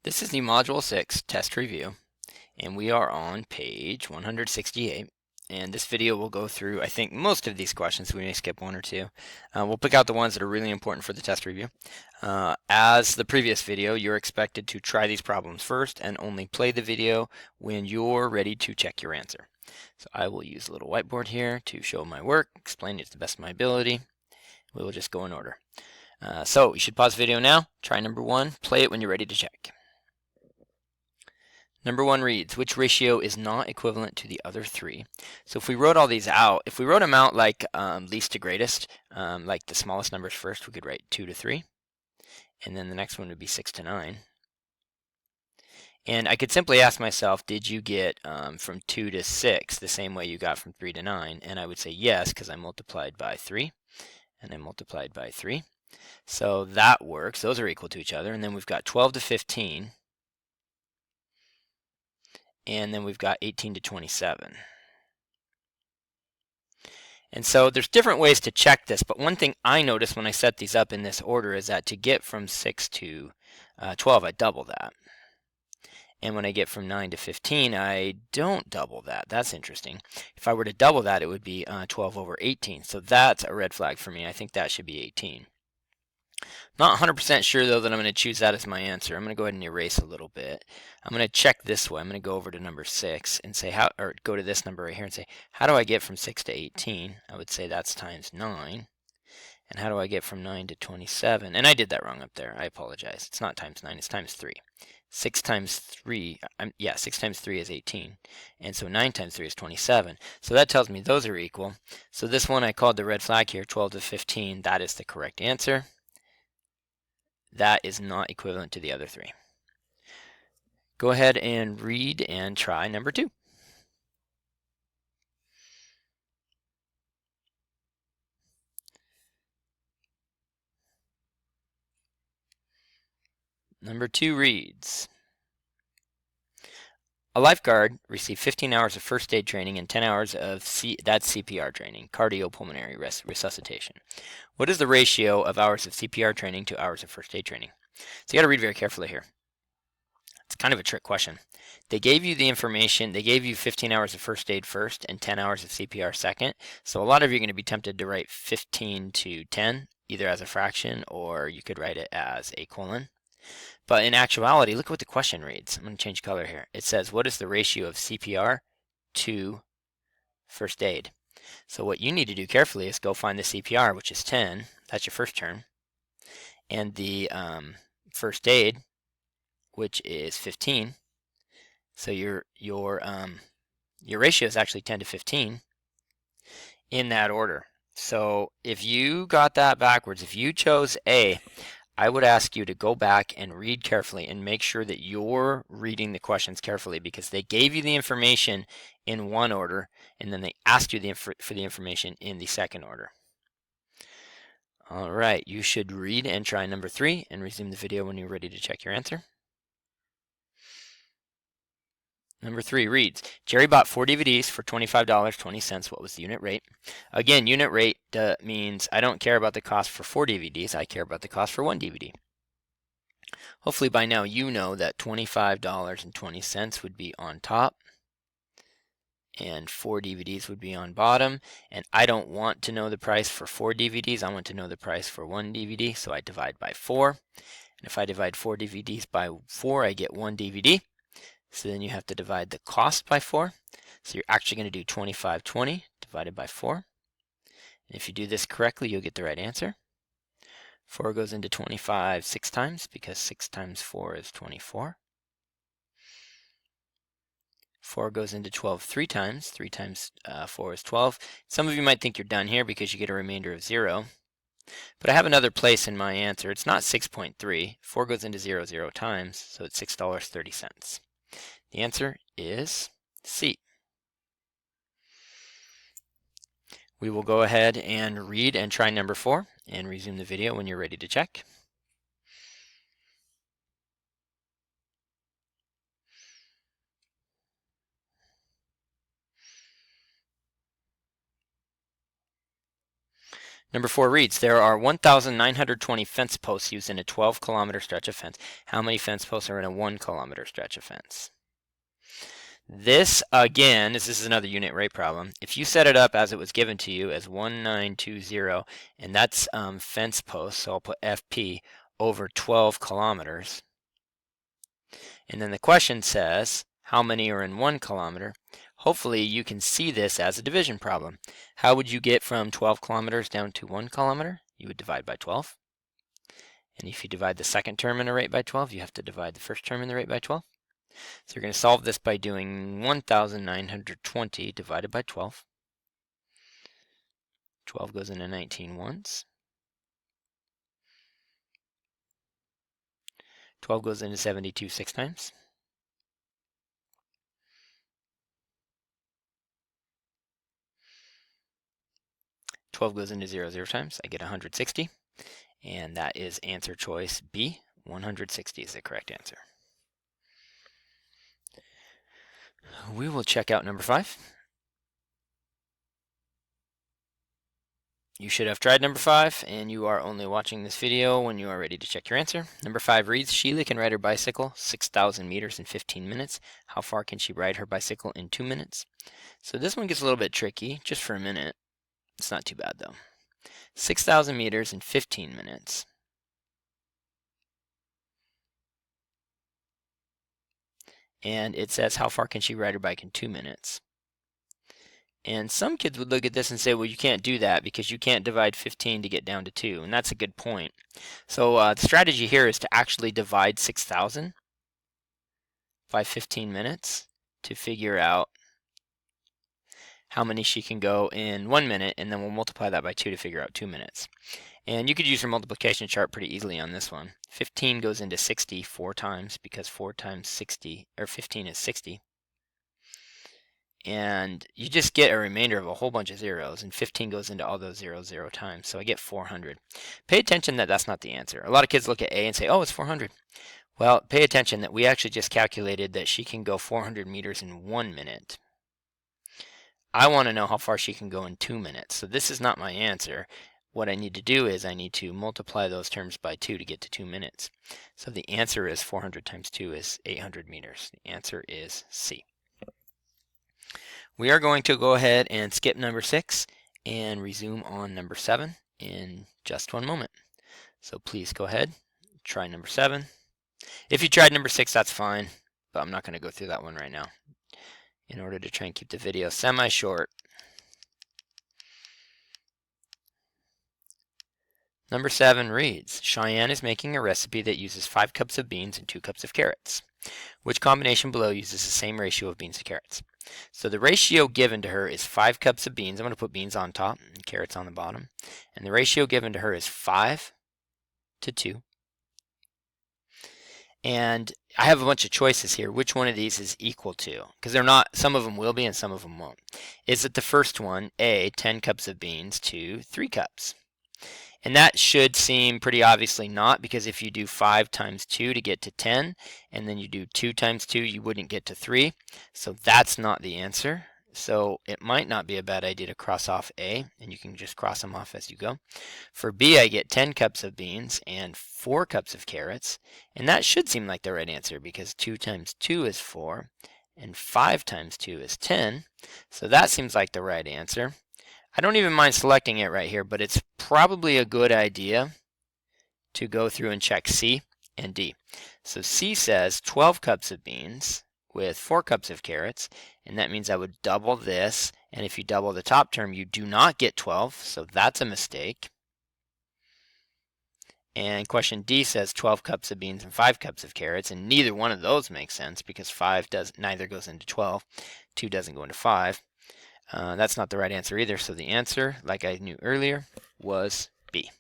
This is the Module 6 test review, and we are on page 168. And this video will go through, I think, most of these questions. We may skip one or two. We'll pick out the ones that are really important for the test review. As the previous video, you're expected to try these problems first and only play the video when you're ready to check your answer. So I will use a little whiteboard here to show my work, explain it to the best of my ability. We will just go in order. So you should pause the video now, try number 1, play it when you're ready to check. Number 1 reads, which ratio is not equivalent to the other three? So if we wrote all these out, if we wrote them out like least to greatest, like the smallest numbers first, we could write 2 to 3. And then the next one would be 6 to 9. And I could simply ask myself, did you get from 2 to 6 the same way you got from 3 to 9? And I would say yes, because I multiplied by 3, and I multiplied by 3. So that works. Those are equal to each other. And then we've got 12 to 15. And then we've got 18 to 27. And so there's different ways to check this, but one thing I noticed when I set these up in this order is that to get from 6 to 12, I double that. And when I get from 9 to 15, I don't double that. That's interesting. If I were to double that, it would be 12 over 18. So that's a red flag for me. I think that should be 18. Not 100% sure though that I'm going to choose that as my answer. I'm going to go ahead and erase a little bit. I'm going to check this way. I'm going to go over to number 6 and say how, or go to this number right here and say, how do I get from 6 to 18? I would say that's times 9. And how do I get from 9 to 27? And I did that wrong up there. I apologize. It's not times 9, it's times 3. 6 times 3, 6 times 3 is 18. And so 9 times 3 is 27. So that tells me those are equal. So this one I called the red flag here, 12 to 15. That is the correct answer. That is not equivalent to the other three. Go ahead and read and try number 2. Number 2 reads, a lifeguard received 15 hours of first aid training and 10 hours of CPR training, cardiopulmonary resuscitation. What is the ratio of hours of CPR training to hours of first aid training? So you got to read very carefully here. It's kind of a trick question. They gave you the information, they gave you 15 hours of first aid first and 10 hours of CPR second. So a lot of you are going to be tempted to write 15 to 10, either as a fraction or you could write it as a colon. But in actuality, look at what the question reads. I'm going to change color here. It says, what is the ratio of CPR to first aid? So what you need to do carefully is go find the CPR, which is 10. That's your first term. And the first aid, which is 15. So your ratio is actually 10 to 15 in that order. So if you got that backwards, if you chose A, I would ask you to go back and read carefully and make sure that you're reading the questions carefully, because they gave you the information in one order and then they asked you for the information in the second order. All right, you should read and try number 3 and resume the video when you're ready to check your answer. Number 3 reads, Jerry bought 4 DVDs for $25.20. What was the unit rate? Again, unit rate means I don't care about the cost for 4 DVDs. I care about the cost for 1 DVD. Hopefully by now you know that $25.20 would be on top and 4 DVDs would be on bottom. And I don't want to know the price for 4 DVDs. I want to know the price for 1 DVD. So I divide by 4. And if I divide 4 DVDs by 4, I get 1 DVD. So then you have to divide the cost by 4. So you're actually going to do $25.20 divided by 4. And if you do this correctly, you'll get the right answer. 4 goes into 25 6 times, because 6 times 4 is 24. 4 goes into 12 3 times. 3 times 4 is 12. Some of you might think you're done here because you get a remainder of 0. But I have another place in my answer. It's not 6.3. 4 goes into 0 0 times, so it's $6.30. The answer is C. We will go ahead and read and try number 4 and resume the video when you're ready to check. Number 4 reads, there are 1,920 fence posts used in a 12-kilometer stretch of fence. How many fence posts are in a 1-kilometer stretch of fence? This, again, this is another unit rate problem. If you set it up as it was given to you as 1920, and that's fence posts, so I'll put FP over 12 kilometers. And then the question says, how many are in 1 kilometer? Hopefully you can see this as a division problem. How would you get from 12 kilometers down to 1 kilometer? You would divide by 12. And if you divide the second term in the rate by 12, you have to divide the first term in the rate by 12. So you're going to solve this by doing 1,920 divided by 12. 12 goes into 19 once. 12 goes into 72 6 times. 12 goes into 0 0 times. I get 160. And that is answer choice B. 160 is the correct answer. We will check out number 5. You should have tried number 5, and you are only watching this video when you are ready to check your answer. Number 5 reads, Sheila can ride her bicycle 6,000 meters in 15 minutes. How far can she ride her bicycle in 2 minutes? So this one gets a little bit tricky, just for a minute. It's not too bad though. 6,000 meters in 15 minutes. And it says, how far can she ride her bike in 2 minutes? And some kids would look at this and say, well, you can't do that because you can't divide 15 to get down to 2. And that's a good point. So the strategy here is to actually divide 6,000 by 15 minutes to figure out how many she can go in 1 minute, and then we'll multiply that by 2 to figure out 2 minutes. And you could use your multiplication chart pretty easily on this one. 15 goes into 60 4 times because 4 times 60, or 15 is 60. And you just get a remainder of a whole bunch of zeros, and 15 goes into all those zeros 0 times, so I get 400. Pay attention that that's not the answer. A lot of kids look at A and say, oh, it's 400. Well, pay attention that we actually just calculated that she can go 400 meters in 1 minute. I want to know how far she can go in 2 minutes, so this is not my answer. What I need to do is I need to multiply those terms by 2 to get to 2 minutes. So the answer is 400 times 2 is 800 meters. The answer is C. We are going to go ahead and skip number 6 and resume on number 7 in just one moment. So please go ahead, try number 7. If you tried number 6, that's fine, but I'm not going to go through that one right now in order to try and keep the video semi-short. Number 7 reads, Cheyenne is making a recipe that uses 5 cups of beans and 2 cups of carrots. Which combination below uses the same ratio of beans to carrots? So the ratio given to her is 5 cups of beans. I'm going to put beans on top and carrots on the bottom. And the ratio given to her is 5 to 2. And I have a bunch of choices here. Which one of these is equal to? Because they're not, some of them will be and some of them won't. Is it the first one, A, 10 cups of beans to 3 cups? And that should seem pretty obviously not, because if you do 5 times 2 to get to 10, and then you do 2 times 2, you wouldn't get to 3. So that's not the answer. So it might not be a bad idea to cross off A, and you can just cross them off as you go. For B, I get 10 cups of beans and 4 cups of carrots, and that should seem like the right answer, because 2 times 2 is 4, and 5 times 2 is 10. So that seems like the right answer. I don't even mind selecting it right here, but it's probably a good idea to go through and check C and D. So C says 12 cups of beans with 4 cups of carrots, and that means I would double this, and if you double the top term, you do not get 12, so that's a mistake. And question D says 12 cups of beans and 5 cups of carrots, and neither one of those makes sense because neither goes into 12, 2 doesn't go into 5. That's not the right answer either, so the answer, like I knew earlier, was B.